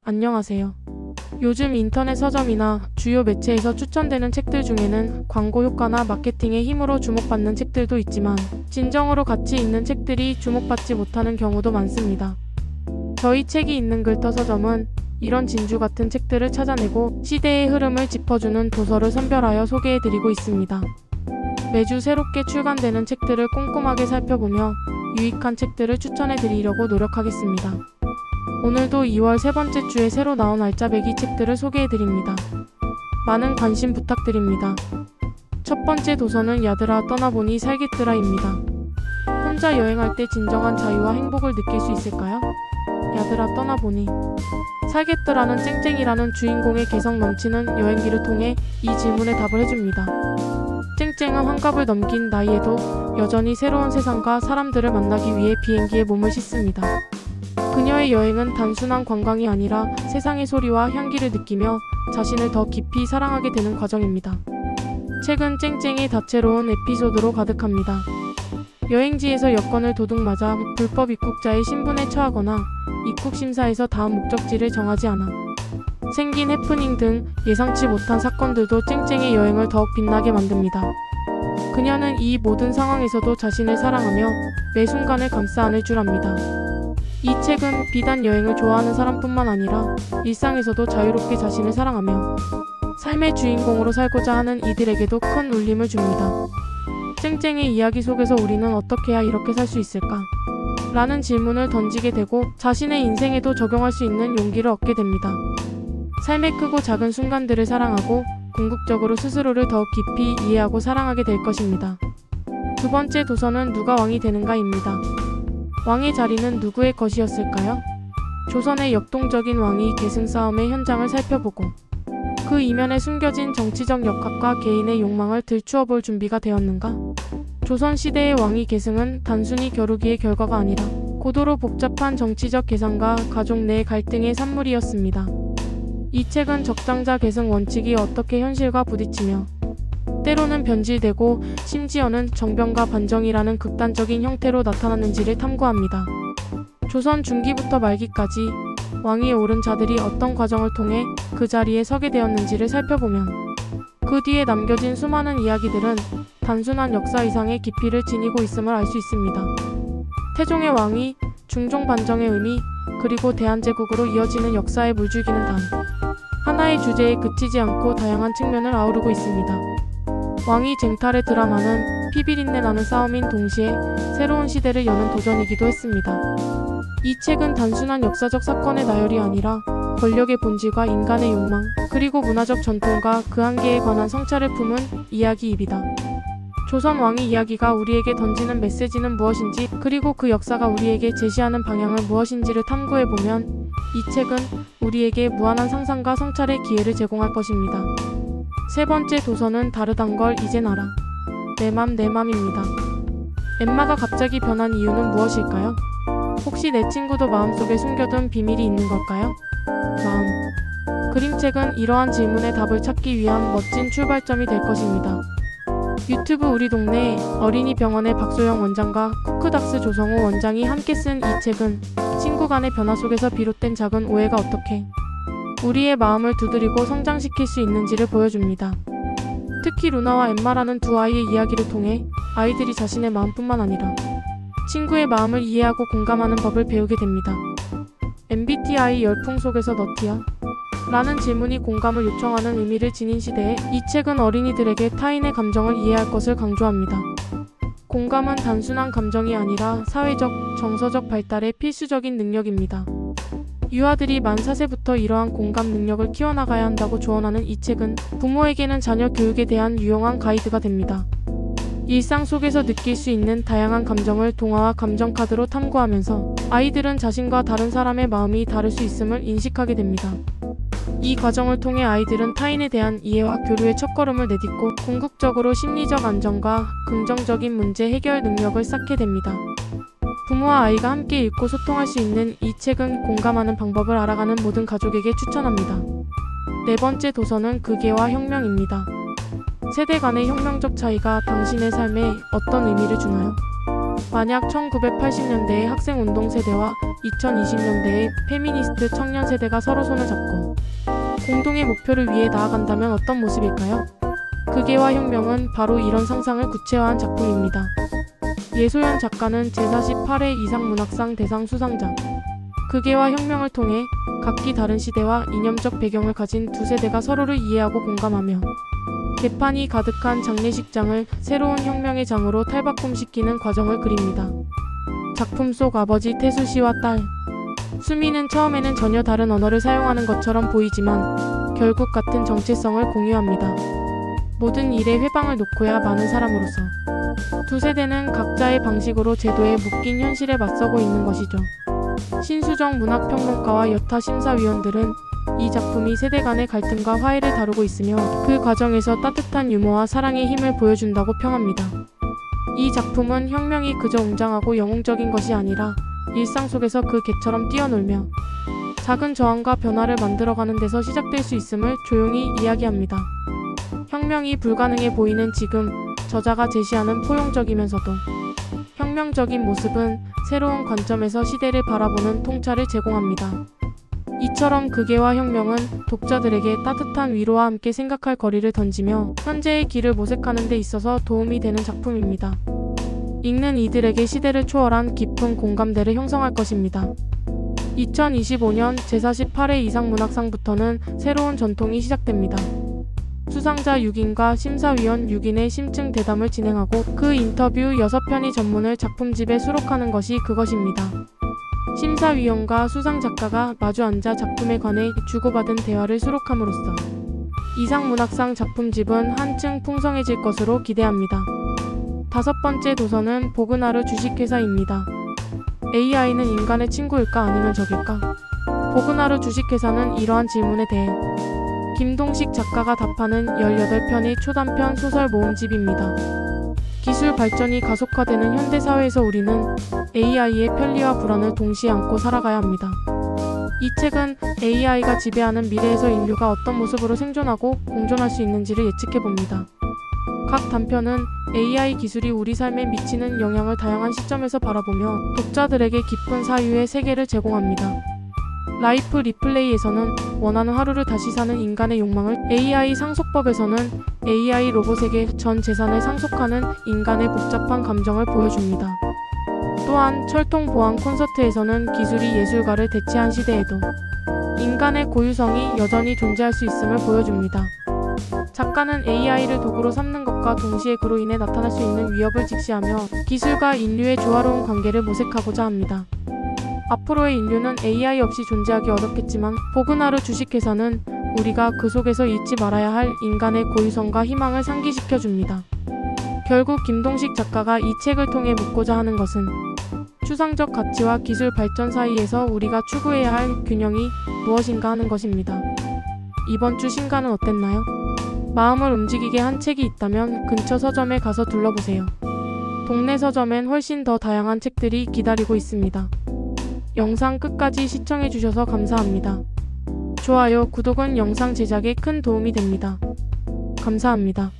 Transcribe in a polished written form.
안녕하세요. 요즘 인터넷 서점이나 주요 매체에서 추천되는 책들 중에는 광고 효과나 마케팅의 힘으로 주목받는 책들도 있지만 진정으로 가치 있는 책들이 주목받지 못하는 경우도 많습니다. 저희 책이 있는 글터 서점은 이런 진주 같은 책들을 찾아내고 시대의 흐름을 짚어주는 도서를 선별하여 소개해드리고 있습니다. 매주 새롭게 출간되는 책들을 꼼꼼하게 살펴보며 유익한 책들을 추천해드리려고 노력하겠습니다. 오늘도 2월 세 번째 주에 새로 나온 알짜배기 책들을 소개해드립니다. 많은 관심 부탁드립니다. 첫 번째 도서는 야들아 떠나보니 살겠더라입니다. 혼자 여행할 때 진정한 자유와 행복을 느낄 수 있을까요? 야들아 떠나보니 살겠더라는 쨍쨍이라는 주인공의 개성 넘치는 여행기를 통해 이 질문에 답을 해줍니다. 쨍쨍은 환갑을 넘긴 나이에도 여전히 새로운 세상과 사람들을 만나기 위해 비행기에 몸을 싣습니다. 그녀의 여행은 단순한 관광이 아니라 세상의 소리와 향기를 느끼며 자신을 더 깊이 사랑하게 되는 과정입니다. 책은 쨍쨍의 다채로운 에피소드로 가득합니다. 여행지에서 여권을 도둑맞아 불법 입국자의 신분에 처하거나 입국 심사에서 다음 목적지를 정하지 않아 생긴 해프닝 등 예상치 못한 사건들도 쨍쨍의 여행을 더욱 빛나게 만듭니다. 그녀는 이 모든 상황에서도 자신을 사랑하며 매 순간을 감싸 안을 줄 압니다. 이 책은 비단 여행을 좋아하는 사람뿐만 아니라 일상에서도 자유롭게 자신을 사랑하며 삶의 주인공으로 살고자 하는 이들에게도 큰 울림을 줍니다. 쨍쨍의 이야기 속에서 우리는 어떻게 해야 이렇게 살 수 있을까? 라는 질문을 던지게 되고 자신의 인생에도 적용할 수 있는 용기를 얻게 됩니다. 삶의 크고 작은 순간들을 사랑하고 궁극적으로 스스로를 더욱 깊이 이해하고 사랑하게 될 것입니다. 두 번째 도서는 누가 왕이 되는가입니다. 왕의 자리는 누구의 것이었을까요? 조선의 역동적인 왕위 계승 싸움의 현장을 살펴보고 그 이면에 숨겨진 정치적 역학과 개인의 욕망을 들추어 볼 준비가 되었는가? 조선시대의 왕위 계승은 단순히 겨루기의 결과가 아니라 고도로 복잡한 정치적 계산과 가족 내 갈등의 산물이었습니다. 이 책은 적장자 계승 원칙이 어떻게 현실과 부딪히며 때로는 변질되고 심지어는 정변과 반정이라는 극단적인 형태로 나타났는지를 탐구합니다. 조선 중기부터 말기까지 왕위에 오른 자들이 어떤 과정을 통해 그 자리에 서게 되었는지를 살펴보면 그 뒤에 남겨진 수많은 이야기들은 단순한 역사 이상의 깊이를 지니고 있음을 알 수 있습니다. 태종의 왕위, 중종 반정의 의미, 그리고 대한제국으로 이어지는 역사의 물줄기는 단 하나의 주제에 그치지 않고 다양한 측면을 아우르고 있습니다. 왕위 쟁탈의 드라마는 피비린내 나는 싸움인 동시에 새로운 시대를 여는 도전이기도 했습니다. 이 책은 단순한 역사적 사건의 나열이 아니라 권력의 본질과 인간의 욕망, 그리고 문화적 전통과 그 한계에 관한 성찰을 품은 이야기입니다. 조선 왕위 이야기가 우리에게 던지는 메시지는 무엇인지, 그리고 그 역사가 우리에게 제시하는 방향은 무엇인지를 탐구해보면 이 책은 우리에게 무한한 상상과 성찰의 기회를 제공할 것입니다. 세 번째 도서는 다르단 걸 이젠 알아. 내 맘 내 맘입니다. 엠마가 갑자기 변한 이유는 무엇일까요? 혹시 내 친구도 마음속에 숨겨둔 비밀이 있는 걸까요? 마음. 그림책은 이러한 질문에 답을 찾기 위한 멋진 출발점이 될 것입니다. 유튜브 우리 동네 어린이 병원의 박소영 원장과 쿠크닥스 조성호 원장이 함께 쓴 이 책은 친구 간의 변화 속에서 비롯된 작은 오해가 어떻게 우리의 마음을 두드리고 성장시킬 수 있는지를 보여줍니다. 특히 루나와 엠마라는 두 아이의 이야기를 통해 아이들이 자신의 마음뿐만 아니라 친구의 마음을 이해하고 공감하는 법을 배우게 됩니다. MBTI 열풍 속에서 너티야? 라는 질문이 공감을 요청하는 의미를 지닌 시대에 이 책은 어린이들에게 타인의 감정을 이해할 것을 강조합니다. 공감은 단순한 감정이 아니라 사회적, 정서적 발달의 필수적인 능력입니다. 유아들이 만 4세부터 이러한 공감 능력을 키워나가야 한다고 조언하는 이 책은 부모에게는 자녀 교육에 대한 유용한 가이드가 됩니다. 일상 속에서 느낄 수 있는 다양한 감정을 동화와 감정카드로 탐구하면서 아이들은 자신과 다른 사람의 마음이 다를 수 있음을 인식하게 됩니다. 이 과정을 통해 아이들은 타인에 대한 이해와 교류의 첫걸음을 내딛고 궁극적으로 심리적 안정과 긍정적인 문제 해결 능력을 쌓게 됩니다. 부모와 아이가 함께 읽고 소통할 수 있는 이 책은 공감하는 방법을 알아가는 모든 가족에게 추천합니다. 네 번째 도서는 극예와 혁명입니다. 세대 간의 혁명적 차이가 당신의 삶에 어떤 의미를 주나요? 만약 1980년대의 학생운동 세대와 2020년대의 페미니스트 청년 세대가 서로 손을 잡고 공동의 목표를 위해 나아간다면 어떤 모습일까요? 극예와 혁명은 바로 이런 상상을 구체화한 작품입니다. 예소연 작가는 제48회 이상문학상 대상 수상자. 극예와 혁명을 통해 각기 다른 시대와 이념적 배경을 가진 두 세대가 서로를 이해하고 공감하며 개판이 가득한 장례식장을 새로운 혁명의 장으로 탈바꿈시키는 과정을 그립니다. 작품 속 아버지 태수 씨와 딸 수미는 처음에는 전혀 다른 언어를 사용하는 것처럼 보이지만 결국 같은 정체성을 공유합니다. 모든 일에 회방을 놓고야 많은 사람으로서 두 세대는 각자의 방식으로 제도에 묶인 현실에 맞서고 있는 것이죠. 신수정 문학평론가와 여타 심사위원들은 이 작품이 세대 간의 갈등과 화해를 다루고 있으며 그 과정에서 따뜻한 유머와 사랑의 힘을 보여준다고 평합니다. 이 작품은 혁명이 그저 웅장하고 영웅적인 것이 아니라 일상 속에서 그 개처럼 뛰어놀며 작은 저항과 변화를 만들어가는 데서 시작될 수 있음을 조용히 이야기합니다. 혁명이 불가능해 보이는 지금, 저자가 제시하는 포용적이면서도 혁명적인 모습은 새로운 관점에서 시대를 바라보는 통찰을 제공합니다. 이처럼 극예와 혁명은 독자들에게 따뜻한 위로와 함께 생각할 거리를 던지며 현재의 길을 모색하는 데 있어서 도움이 되는 작품입니다. 읽는 이들에게 시대를 초월한 깊은 공감대를 형성할 것입니다. 2025년 제48회 이상문학상부터는 새로운 전통이 시작됩니다. 수상자 6인과 심사위원 6인의 심층 대담을 진행하고 그 인터뷰 6편의 전문을 작품집에 수록하는 것이 그것입니다. 심사위원과 수상 작가가 마주 앉아 작품에 관해 주고받은 대화를 수록함으로써 이상문학상 작품집은 한층 풍성해질 것으로 기대합니다. 5번째 도서는 보그나르 주식회사입니다. AI는 인간의 친구일까 아니면 적일까? 보그나르 주식회사는 이러한 질문에 대해 김동식 작가가 답하는 18편의 초단편 소설 모음집입니다. 기술 발전이 가속화되는 현대사회에서 우리는 AI의 편리와 불안을 동시에 안고 살아가야 합니다. 이 책은 AI가 지배하는 미래에서 인류가 어떤 모습으로 생존하고 공존할 수 있는지를 예측해봅니다. 각 단편은 AI 기술이 우리 삶에 미치는 영향을 다양한 시점에서 바라보며 독자들에게 깊은 사유의 세계를 제공합니다. 라이프 리플레이에서는 원하는 하루를 다시 사는 인간의 욕망을, AI 상속법에서는 AI 로봇에게 전 재산을 상속하는 인간의 복잡한 감정을 보여줍니다. 또한 철통보안 콘서트에서는 기술이 예술가를 대체한 시대에도 인간의 고유성이 여전히 존재할 수 있음을 보여줍니다. 작가는 AI를 도구로 삼는 것과 동시에 그로 인해 나타날 수 있는 위협을 직시하며 기술과 인류의 조화로운 관계를 모색하고자 합니다. 앞으로의 인류는 AI 없이 존재하기 어렵겠지만 보그나르 주식회사는 우리가 그 속에서 잊지 말아야 할 인간의 고유성과 희망을 상기시켜줍니다. 결국 김동식 작가가 이 책을 통해 묻고자 하는 것은 추상적 가치와 기술 발전 사이에서 우리가 추구해야 할 균형이 무엇인가 하는 것입니다. 이번 주 신간은 어땠나요? 마음을 움직이게 한 책이 있다면 근처 서점에 가서 둘러보세요. 동네 서점엔 훨씬 더 다양한 책들이 기다리고 있습니다. 영상 끝까지 시청해주셔서 감사합니다. 좋아요, 구독은 영상 제작에 큰 도움이 됩니다. 감사합니다.